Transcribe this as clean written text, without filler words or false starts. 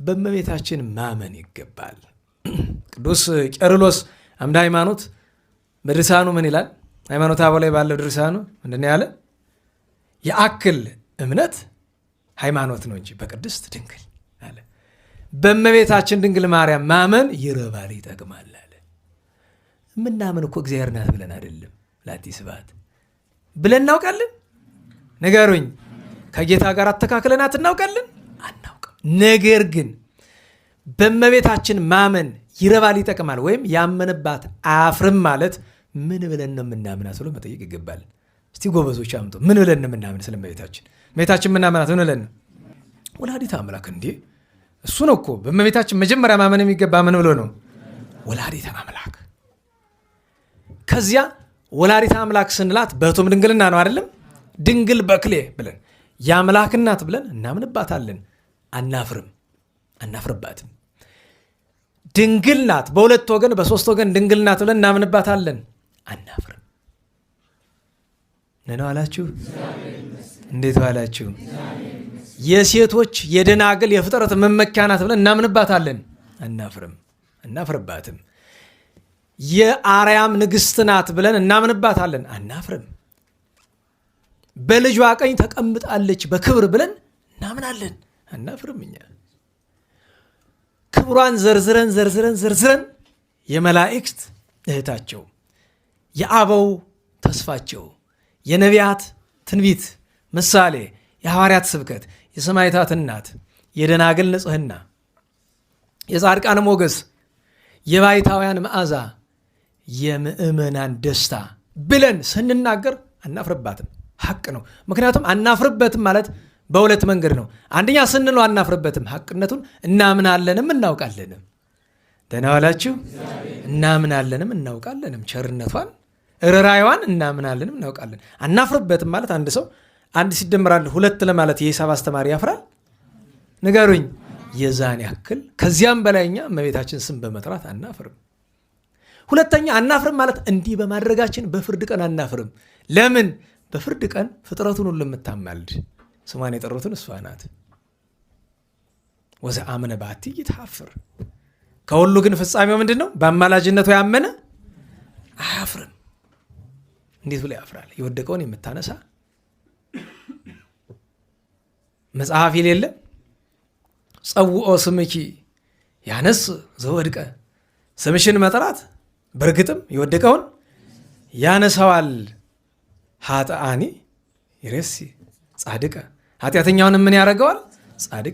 በእመቤታችን ማመን ይገባል። ቅዱስ ቄርሎስ አምደ ሃይማኖት በድርሳኑ ምን ይላል? ሃይማኖተ አበው ላይ ባለው ድርሳኑ ምንድን ያለ? የአክል እምነት ሃይማኖት ነው እንጂ በቅድስት ድንግል አለ። በእመቤታችን ድንግል ማርያም ማመን ይረባል ይጠቅማል አለ። ምናምን እኮ እግዚአብሔር ናት ብለን አይደለም፣ ላቲ ስብሐት ብለን እናውቃለን? ንገሩኝ። ከጌታ ጋር አተካክለናት እናውቃለን? አናውቅም። ነገር ግን በእመቤታችን ማመን ይረባል ይጠቅማል፣ ወይም ያመንባት አያፍርም ማለት ምን ብለን ነው የምናምናት ብሎ መጠየቅ ይገባል። እስቲ ጎበዞች አምጡ። ምን ብለን ነው የምናምን? ስለ እመቤታችን ምናምናት ምን ብለን ነው? ወላዲተ አምላክ እንዴ! እሱ ነው እኮ በእመቤታችን መጀመሪያ ማመን የሚገባ ምን ብሎ ነው? ወላዲተ አምላክ። ከዚያ ወላዲተ አምላክ ስንላት በሕቱም ድንግልና ነው አይደለም? ድንግል በክሌ ብለን የአምላክ እናት ብለን እናምንባታለን። አናፍርባትም። ድንግል ናት፣ በሁለት ወገን በሶስት ወገን ድንግል ናት ብለን እናምንባታለን። አናፍርም። ነነው አላችሁ? እንዴት ዋላችሁ? የሴቶች የደናግል የፍጥረት መመኪያ ናት ብለን እናምንባታለን። አናፍርባትም። የአርያም ንግሥት ናት ብለን እናምንባታለን። አናፍርም። በልጇ ቀኝ ተቀምጣለች በክብር ብለን እናምናለን። አናፍርም። እኛ ክብሯን ዘርዝረን የመላእክት እህታቸው፣ የአበው ተስፋቸው፣ የነቢያት ትንቢት ምሳሌ፣ የሐዋርያት ስብከት፣ የሰማዕታት እናት፣ የደናግል ንጽሕና፣ የጻድቃን ሞገስ፣ የባይታውያን መዓዛ፣ የምእመናን ደስታ ብለን ስንናገር አናፍርባትም። ሐቅ ነው። ምክንያቱም አናፍርበትም ማለት በሁለት መንገድ ነው። አንደኛ ስንለው አናፍርበትም፣ ሐቅነቱን እናምናለንም እናውቃለንም። ደህና ዋላችሁ? እናምናለንም እናውቃለንም። ቸርነቷን ርኅራኄዋን እናምናለንም እናውቃለን። አናፍርበትም ማለት አንድ ሰው አንድ ሲደመር አንድ ሁለት ለማለት የሂሳብ አስተማሪ ያፍራል? ንገሩኝ። የዛን ያክል ከዚያም በላይኛ እመቤታችን ስም በመጥራት አናፍርም። ሁለተኛ አናፍርም ማለት እንዲህ በማድረጋችን በፍርድ ቀን አናፍርም። ለምን? በፍርድ ቀን ፍጥረቱን ሁሉ የምታማልድ ስሟን የጠሩትን እሷ ናት። ወዘአመነ ባቲ ይትሐፈር። ከሁሉ ግን ፍጻሜው ምንድን ነው? በአማላጅነቱ ያመነ አያፍርም። እንዴት ብሎ ያፍራል? የወደቀውን የምታነሳ መጽሐፍ የሌለ ጸውኦ ስምኪ ያነስ ዘወድቀ፣ ስምሽን መጥራት በእርግጥም የወደቀውን ያነሳዋል። ኃጥአኒ ይሬሲ ጻድቀ፣ ኃጢአተኛውን ምን ያደርገዋል? ጻድቅ